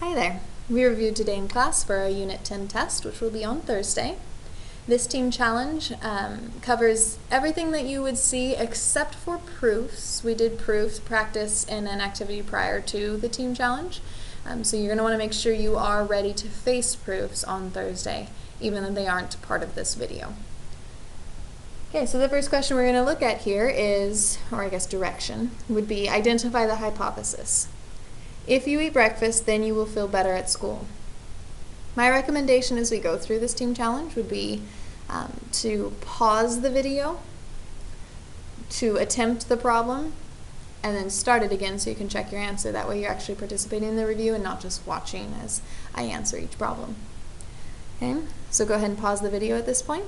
Hi there. We reviewed today in class for our Unit 10 test, which will be on Thursday. This team challenge covers everything that you would see except for proofs. We did proofs practice in an activity prior to the team challenge, so you're going to want to make sure you are ready to face proofs on Thursday, even though they aren't part of this video. Okay, so the first question we're going to look at here is, or I guess direction, would be identify the hypothesis. If you eat breakfast, then you will feel better at school. My recommendation as we go through this team challenge would be to pause the video, to attempt the problem, and then start it again so you can check your answer. That way you're actually participating in the review and not just watching as I answer each problem. Okay, so go ahead and pause the video at this point.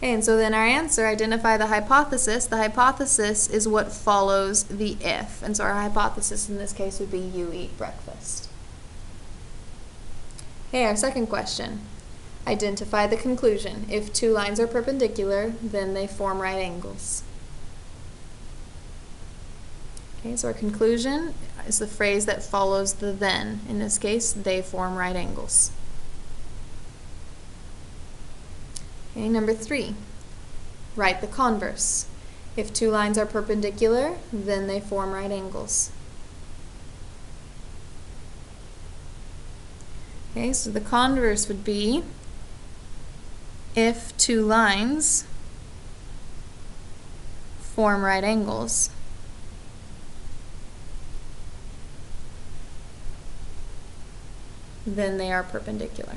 Okay, and so then our answer, identify the hypothesis. The hypothesis is what follows the if. And so our hypothesis in this case would be you eat breakfast. Okay, our second question. Identify the conclusion. If two lines are perpendicular, then they form right angles. Okay, so our conclusion is the phrase that follows the then. In this case, they form right angles. Okay, number 3, write the converse. If two lines are perpendicular, then they form right angles. Okay, so the converse would be if two lines form right angles, then they are perpendicular.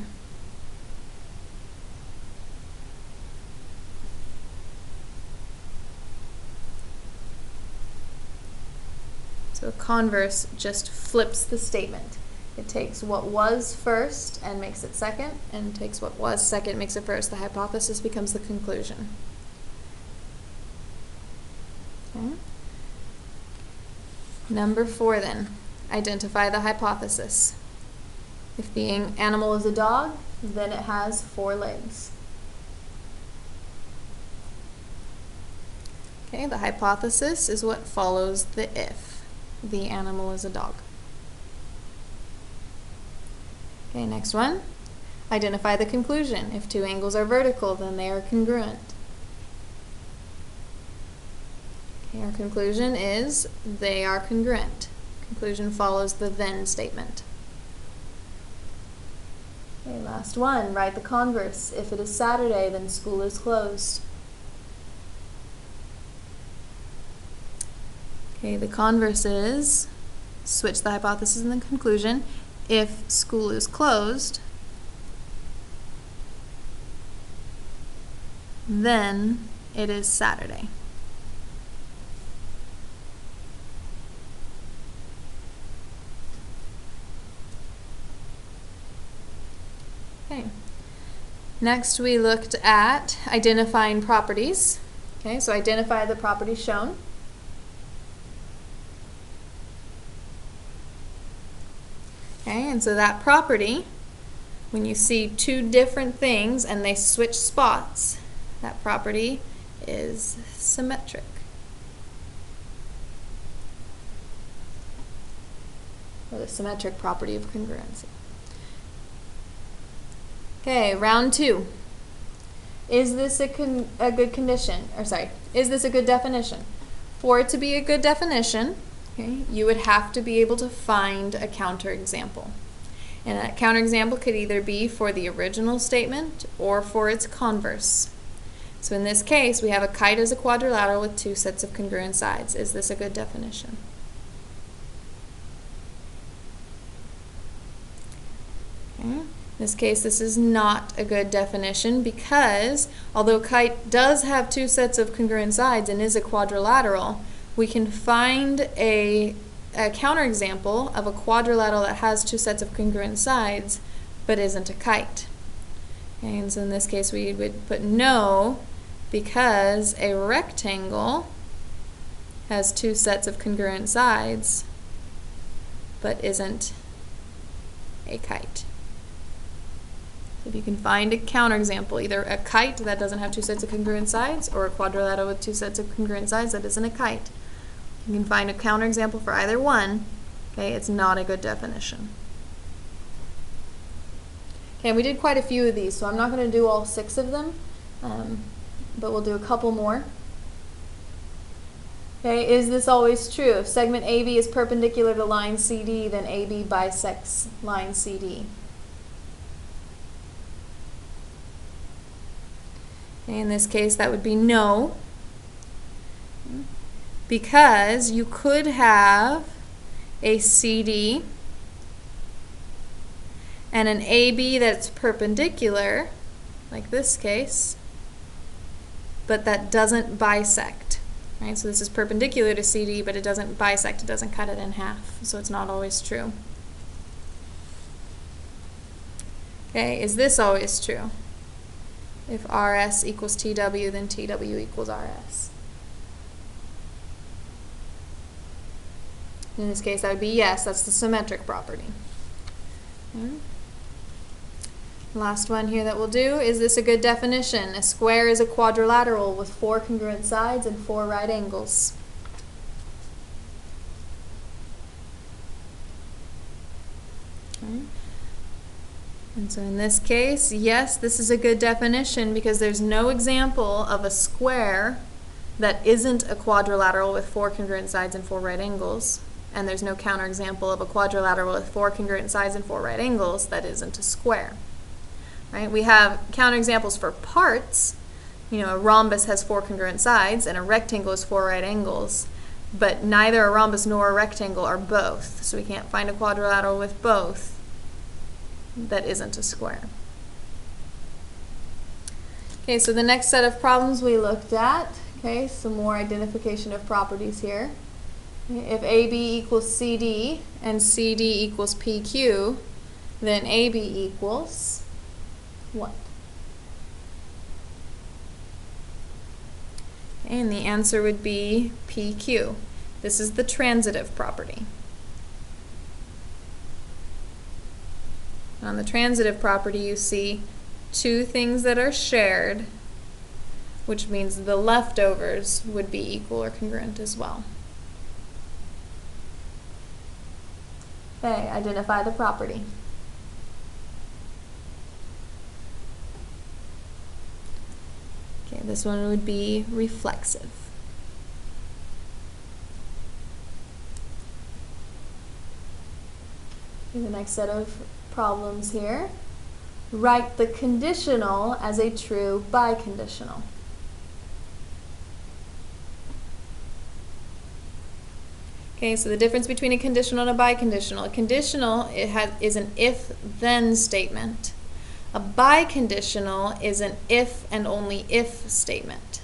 So converse just flips the statement. It takes what was first and makes it second, and takes what was second and makes it first. The hypothesis becomes the conclusion. Okay. Number 4 then, identify the hypothesis. If the animal is a dog, then it has 4 legs. Okay, the hypothesis is what follows the if. The animal is a dog. Okay, next one. Identify the conclusion. If two angles are vertical, then they are congruent. Okay, our conclusion is they are congruent. Conclusion follows the then statement. Okay, last one. Write the converse. If it is Saturday, then school is closed. Okay, the converse is, switch the hypothesis and the conclusion. If school is closed, then it is Saturday. Okay. Next we looked at identifying properties. Okay, so identify the properties shown. Okay, and so that property, when you see two different things and they switch spots, that property is symmetric. Or the symmetric property of congruency. Okay, round 2. Is this a good condition? Or sorry, is this a good definition? For it to be a good definition, okay, you would have to be able to find a counterexample. And that counterexample could either be for the original statement or for its converse. So in this case, we have a kite as a quadrilateral with 2 sets of congruent sides. Is this a good definition? Okay. In this case, this is not a good definition because although kite does have 2 sets of congruent sides and is a quadrilateral, we can find a counterexample of a quadrilateral that has 2 sets of congruent sides but isn't a kite. Okay, and so in this case we would put no because a rectangle has 2 sets of congruent sides but isn't a kite. So if you can find a counterexample, either a kite that doesn't have 2 sets of congruent sides or a quadrilateral with 2 sets of congruent sides that isn't a kite, You can find a counterexample for either one. Okay, it's not a good definition. Okay, we did quite a few of these, so I'm not going to do all 6 of them, but we'll do a couple more. Okay, is this always true? If segment AB is perpendicular to line CD, then AB bisects line CD. Okay, in this case, that would be no, because you could have a CD and an AB that's perpendicular, like this case, but that doesn't bisect. Right? So this is perpendicular to CD, but it doesn't bisect, it doesn't cut it in half, so it's not always true. Okay, is this always true? If RS equals TW, then TW equals RS. In this case, that would be yes, that's the symmetric property. Okay. Last one here that we'll do, is this a good definition? A square is a quadrilateral with 4 congruent sides and 4 right angles. Okay. And so in this case, yes, this is a good definition because there's no example of a square that isn't a quadrilateral with 4 congruent sides and 4 right angles. And there's no counterexample of a quadrilateral with 4 congruent sides and 4 right angles that isn't a square. Right? We have counterexamples for parts. You know, a rhombus has 4 congruent sides and a rectangle has 4 right angles, but neither a rhombus nor a rectangle are both. So we can't find a quadrilateral with both that isn't a square. Okay, so the next set of problems we looked at, okay, some more identification of properties here. If AB equals CD and CD equals PQ, then AB equals what? And the answer would be PQ. This is the transitive property. On the transitive property, you see 2 things that are shared, which means the leftovers would be equal or congruent as well. Okay, identify the property. Okay, this one would be reflexive. Okay, the next set of problems here. Write the conditional as a true biconditional. Okay, so the difference between a conditional and a biconditional. A conditional is an if-then statement. A biconditional is an if and only if statement.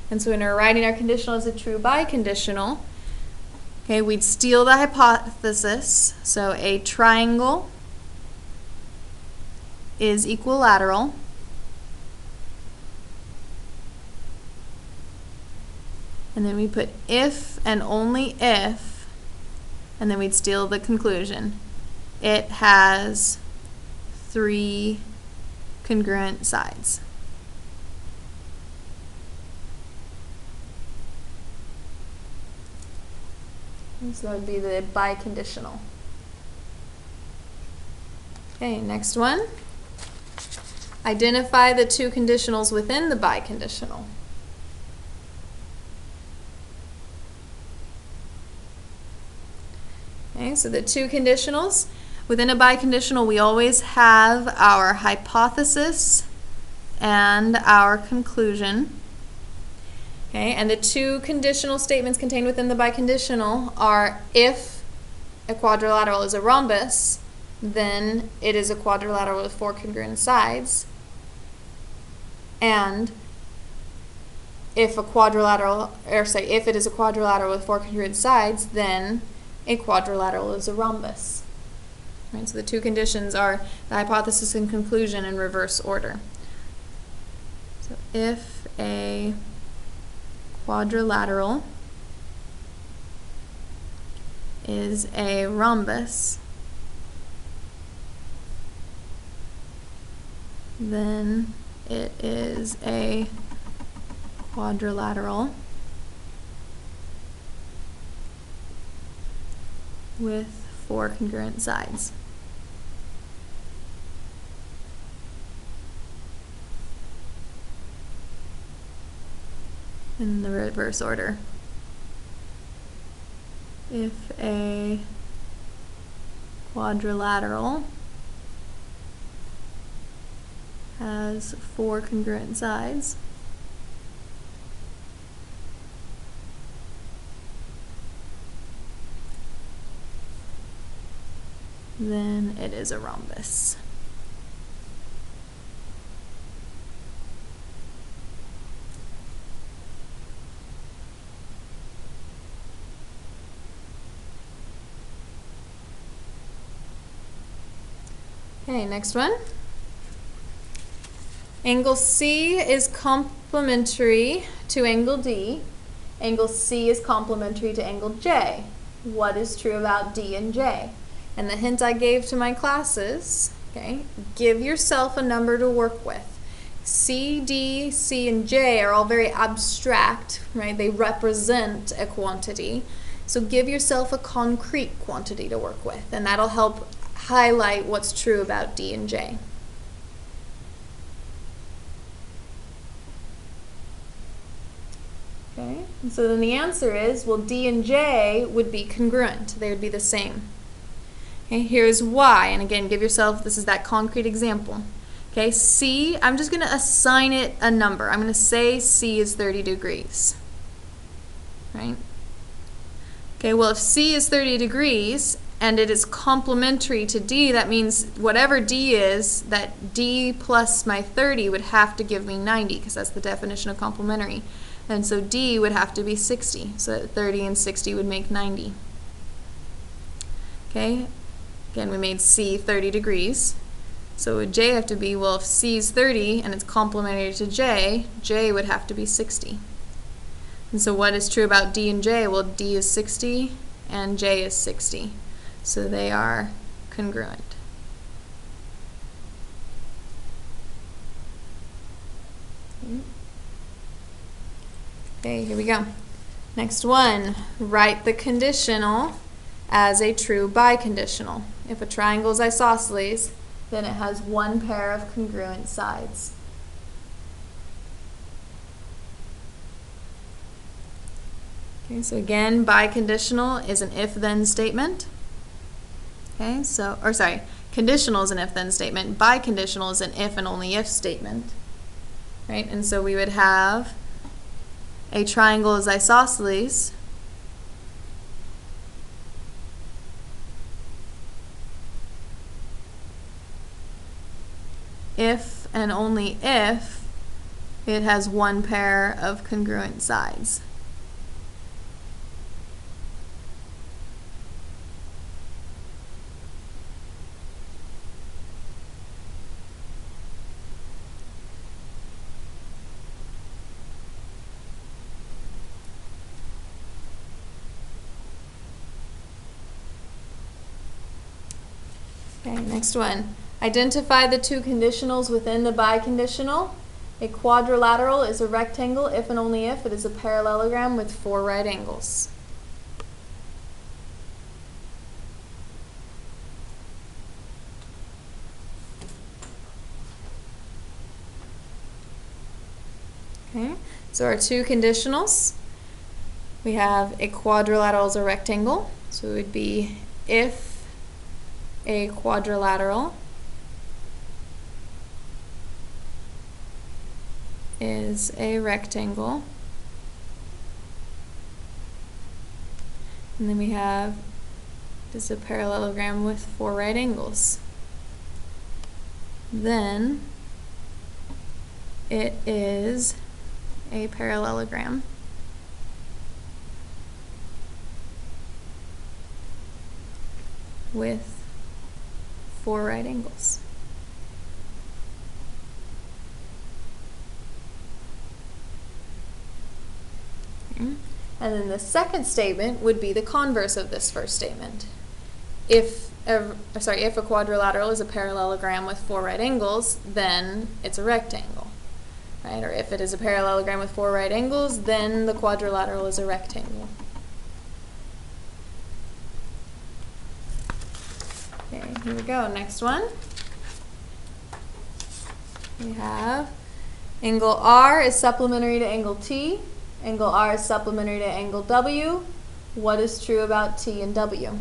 And so when we're writing our conditional as a true biconditional, okay, we'd steal the hypothesis. So a triangle is equilateral. And then we put if and only if, and then we'd steal the conclusion. It has 3 congruent sides. And so that would be the biconditional. Okay, next one. Identify the 2 conditionals within the biconditional. Okay, so the 2 conditionals. Within a biconditional, we always have our hypothesis and our conclusion. Okay, and the 2 conditional statements contained within the biconditional are if a quadrilateral is a rhombus, then it is a quadrilateral with 4 congruent sides. And if a quadrilateral, or say if it is a quadrilateral with 4 congruent sides, then a quadrilateral is a rhombus. Right, so the 2 conditions are the hypothesis and conclusion in reverse order. So if a quadrilateral is a rhombus, then it is a quadrilateral with 4 congruent sides. In the reverse order. If a quadrilateral has 4 congruent sides, then it is a rhombus. Okay, next one. Angle C is complementary to angle D. Angle C is complementary to angle J. What is true about D and J? And the hint I gave to my classes, okay, give yourself a number to work with. C, D, C, and J are all very abstract, right? They represent a quantity. So give yourself a concrete quantity to work with, and that'll help highlight what's true about D and J. Okay, and so then the answer is, well, D and J would be congruent. They would be the same. Okay, here's why, and again, give yourself, this is that concrete example. Okay, C, I'm just going to assign it a number. I'm going to say C is 30 degrees, right? Okay, well, if C is 30 degrees, and it is complementary to D, that means whatever D is, that D plus my 30 would have to give me 90, because that's the definition of complementary. And so D would have to be 60, so that 30 and 60 would make 90. Okay, again, we made C 30 degrees. So would J have to be, well, if C is 30 and it's complementary to J, J would have to be 60. And so what is true about D and J? Well, D is 60 and J is 60. So they are congruent. Okay, here we go. Next one, write the conditional as a true biconditional. If a triangle is isosceles, then it has 1 pair of congruent sides. Okay, so again, biconditional is an if-then statement. Okay, so, or sorry, conditional is an if-then statement. Biconditional is an if and only if statement. Right, and so we would have a triangle is isosceles if and only if it has 1 pair of congruent sides. Okay, next one. Identify the 2 conditionals within the biconditional. A quadrilateral is a rectangle if and only if it is a parallelogram with 4 right angles. Okay, so our 2 conditionals, we have a quadrilateral is a rectangle, so it would be if a quadrilateral is a rectangle, and then we have this is a parallelogram with 4 right angles, then it is a parallelogram with 4 right angles. Okay. And then the second statement would be the converse of this first statement. If a quadrilateral is a parallelogram with 4 right angles, then it's a rectangle. right? Or if it is a parallelogram with 4 right angles, then the quadrilateral is a rectangle. Okay, here we go. Next one. We have angle R is supplementary to angle T. Angle R is supplementary to angle W. What is true about T and W?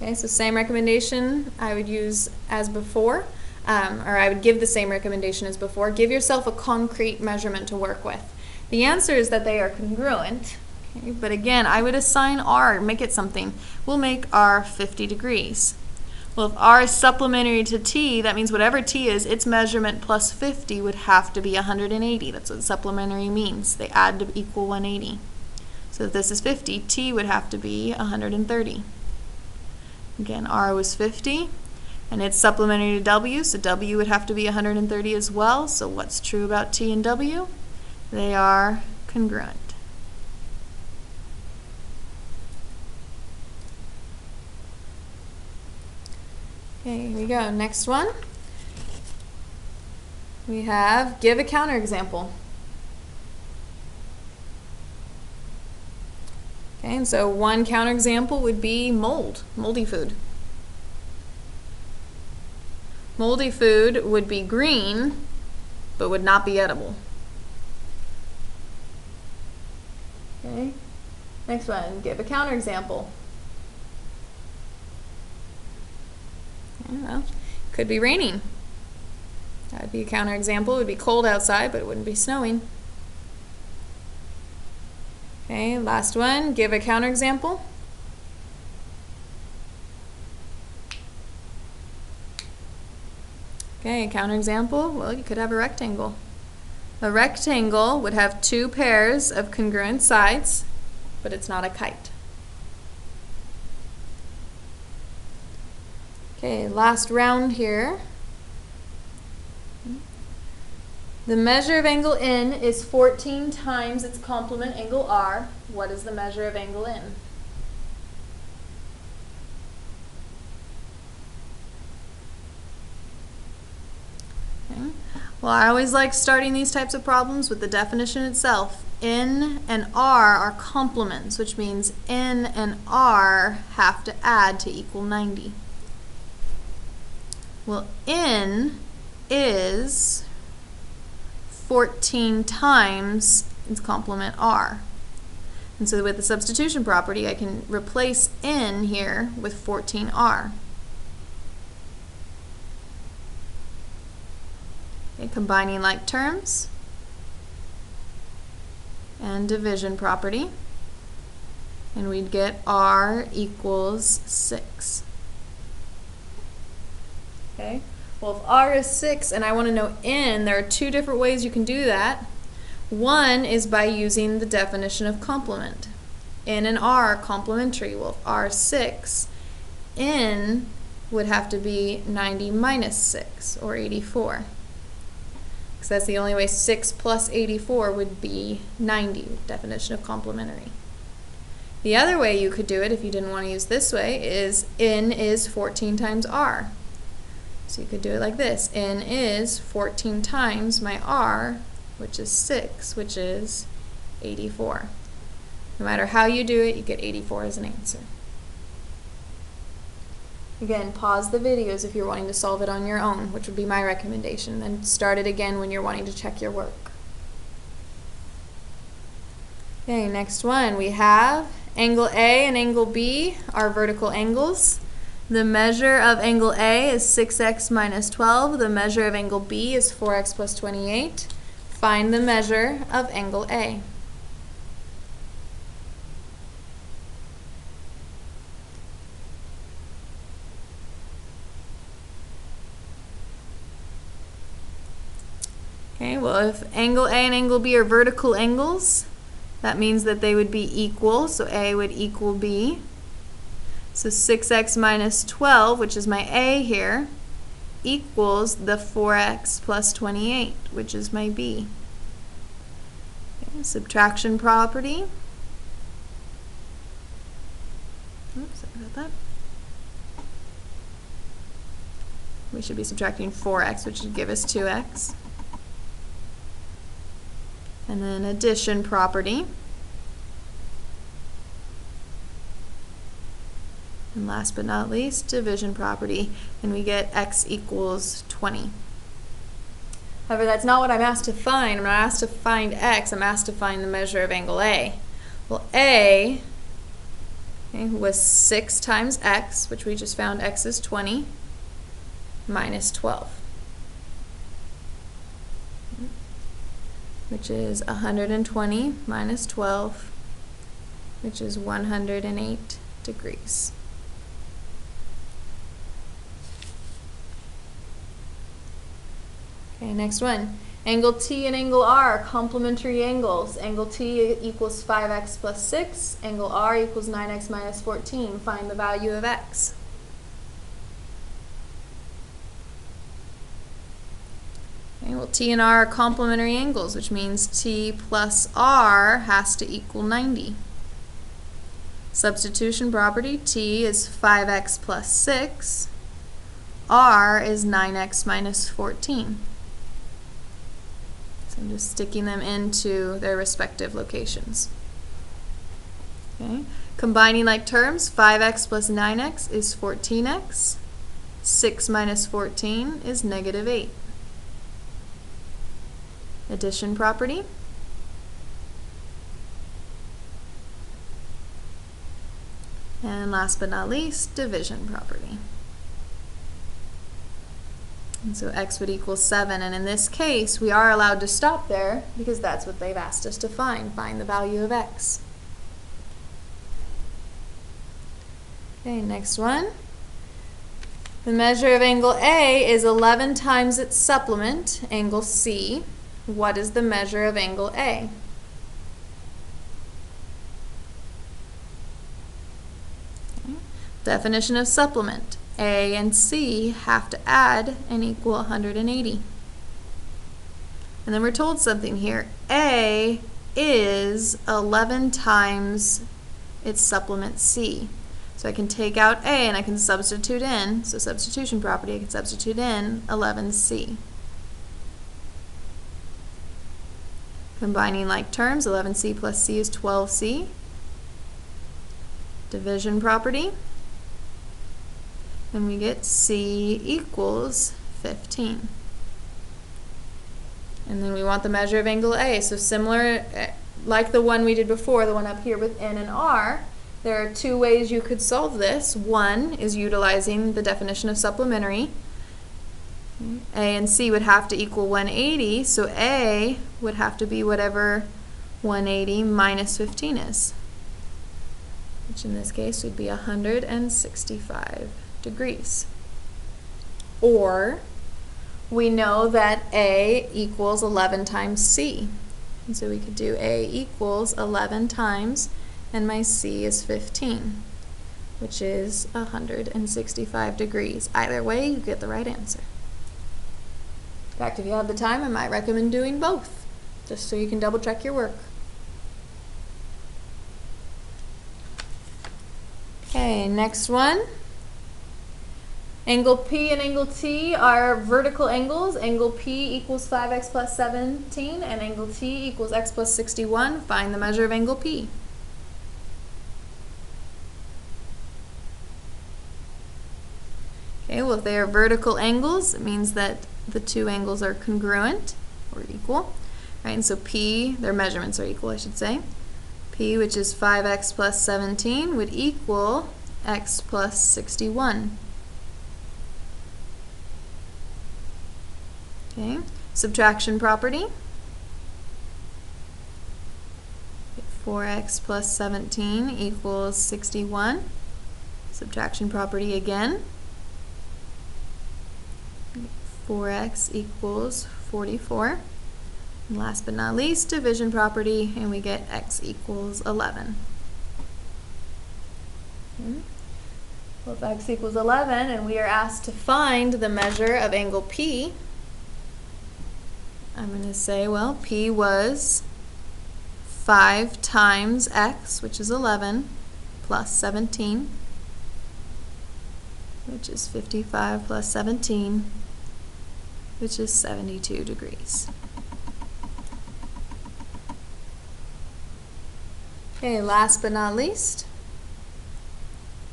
Okay, so same recommendation I would use as before, or I would give the same recommendation as before. Give yourself a concrete measurement to work with. The answer is that they are congruent, okay, but again, I would assign R, make it something. We'll make R 50 degrees. Well, if R is supplementary to T, that means whatever T is, its measurement plus 50 would have to be 180. That's what supplementary means. They add to equal 180. So if this is 50, T would have to be 130. Again, R was 50, and it's supplementary to W, so W would have to be 130 as well. So what's true about T and W? They are congruent. Okay, here we go. Next one. We have give a counterexample. Okay, and so one counterexample would be moldy food. Moldy food would be green, but would not be edible. Okay, next one, give a counterexample. Well, could be raining. That would be a counterexample. It would be cold outside, but it wouldn't be snowing. Okay, last one, give a counterexample. Okay, a counterexample, well, you could have a rectangle. A rectangle would have 2 pairs of congruent sides, but it's not a kite. Okay, last round here. The measure of angle N is 14 times its complement angle R. What is the measure of angle N? Okay. Well, I always like starting these types of problems with the definition itself. N and R are complements, which means N and R have to add to equal 90. Well, N is 14 times its complement R. And so with the substitution property, I can replace N here with 14R. Okay, combining like terms and division property, and we'd get R equals 6. Okay. Well, if R is 6 and I want to know N, there are 2 different ways you can do that. One is by using the definition of complement. N and R are complementary. Well, if R is 6, N would have to be 90 minus 6, or 84. Because that's the only way 6 plus 84 would be 90, definition of complementary. The other way you could do it, if you didn't want to use this way, is N is 14 times R. So you could do it like this. N is 14 times my R, which is 6, which is 84. No matter how you do it, you get 84 as an answer. Again, pause the videos if you're wanting to solve it on your own, which would be my recommendation. Then start it again when you're wanting to check your work. Okay, next one. We have angle A and angle B are vertical angles. The measure of angle A is 6x minus 12. The measure of angle B is 4x plus 28. Find the measure of angle A. Okay, well, if angle A and angle B are vertical angles, that means that they would be equal, so A would equal B. So 6x minus 12, which is my A here, equals the 4x plus 28, which is my B. Okay, subtraction property. Oops, I got about that. We should be subtracting 4x, which would give us 2x. And then addition property. And last but not least, division property, and we get x equals 20. However, that's not what I'm asked to find. I'm not asked to find x, I'm asked to find the measure of angle A. Well, A was 6 times x, which we just found x is 20, minus 12, which is 120 minus 12, which is 108 degrees. Okay, next one. Angle T and angle R are complementary angles. Angle T equals 5x plus 6. Angle R equals 9x minus 14. Find the value of x. Okay, well, T and R are complementary angles, which means T plus R has to equal 90. Substitution property, T is 5x plus 6. R is 9x minus 14. So I'm just sticking them into their respective locations. Okay. Combining like terms, 5x plus 9x is 14x. 6 minus 14 is negative 8. Addition property. And last but not least, division property. And so x would equal 7, and in this case we are allowed to stop there because that's what they've asked us to find the value of x. Okay, next one. The measure of angle A is 11 times its supplement, angle C. What is the measure of angle A? Okay. Definition of supplement. A and C have to add and equal 180. And then we're told something here. A is 11 times its supplement C. So I can take out A and I can substitute in, so substitution property, I can substitute in 11C. Combining like terms, 11C plus C is 12C. Division property. And we get C equals 15. And then we want the measure of angle A. So similar, like the one we did before, the one up here with N and R, there are two ways you could solve this. One is utilizing the definition of supplementary. A and C would have to equal 180, so A would have to be whatever 180 minus 15 is, which in this case would be 165 degrees. Or we know that A equals 11 times C. And so we could do A equals 11 times, and my C is 15, which is 165 degrees. Either way, you get the right answer. In fact, if you have the time, I might recommend doing both, just so you can double check your work. Okay, next one. Angle P and angle T are vertical angles. Angle P equals 5x plus 17, and angle T equals x plus 61. Find the measure of angle P. Okay, well, if they are vertical angles, it means that the two angles are congruent or equal. Right, and so P, their measurements are equal, I should say. P, which is 5x plus 17, would equal x plus 61. Okay, subtraction property. 4x plus 17 equals 61. Subtraction property again. 4x equals 44. And last but not least, division property, and we get x equals 11. Okay. Well, if x equals 11 and we are asked to find the measure of angle P, I'm going to say, well, P was 5 times x, which is 11, plus 17. which is 55 plus 17, which is 72 degrees. Okay, last but not least,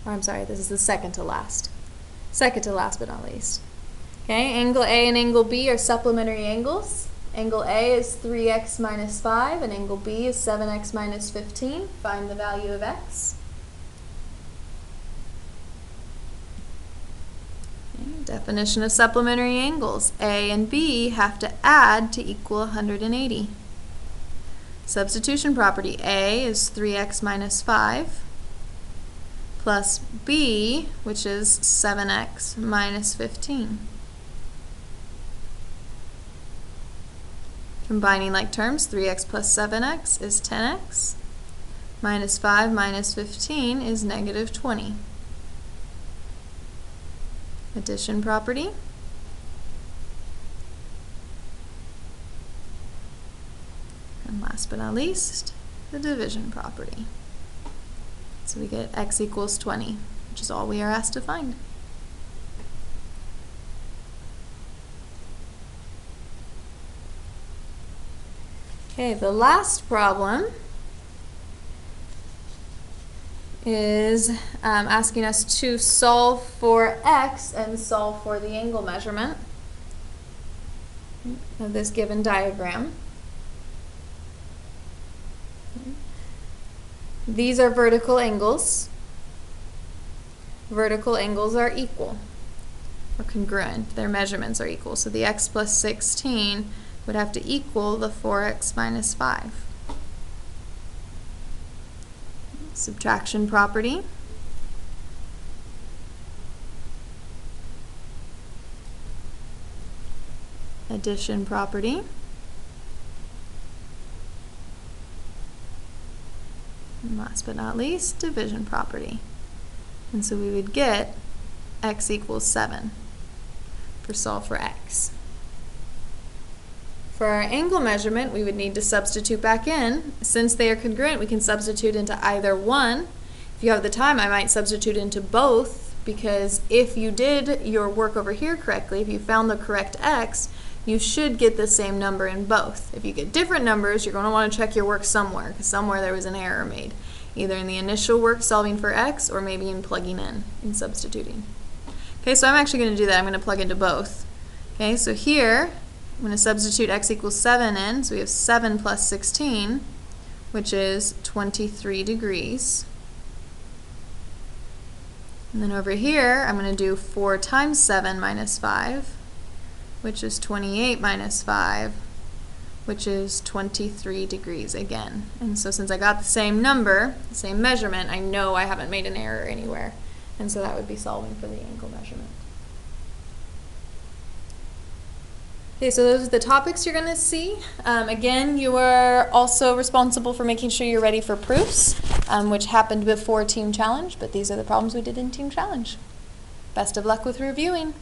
or I'm sorry, this is the second to last. Second to last but not least. Okay, angle A and angle B are supplementary angles. Angle A is 3x minus 5 and angle B is 7x minus 15. Find the value of x. Okay, definition of supplementary angles. A and B have to add to equal 180. Substitution property. A is 3x minus 5 plus B, which is 7x minus 15. Combining like terms, 3x plus 7x is 10x, minus 5 minus 15 is negative 20. Addition property. And last but not least, the division property. So we get x equals 20, which is all we are asked to find. Okay, the last problem is asking us to solve for x and solve for the angle measurement of this given diagram. These are vertical angles. Vertical angles are equal or congruent. Their measurements are equal. So the x plus 16 would have to equal the 4x minus 5. Subtraction property. Addition property. And last but not least, division property. And so we would get x equals 7 for solve for x. For our angle measurement, we would need to substitute back in. Since they are congruent, we can substitute into either one. If you have the time, I might substitute into both, because if you did your work over here correctly, if you found the correct x, you should get the same number in both. If you get different numbers, you're going to want to check your work somewhere, because somewhere there was an error made, either in the initial work solving for x or maybe in plugging in substituting. Okay, so I'm actually going to do that. I'm going to plug into both. Okay, so here, I'm going to substitute x equals 7 in, so we have 7 plus 16, which is 23 degrees. And then over here, I'm going to do 4 times 7 minus 5, which is 28 minus 5, which is 23 degrees again. And so since I got the same number, the same measurement, I know I haven't made an error anywhere. And so that would be solving for the angle measurement. Okay, so those are the topics you're going to see. Again, you are also responsible for making sure you're ready for proofs, which happened before Team Challenge, but these are the problems we did in Team Challenge. Best of luck with reviewing.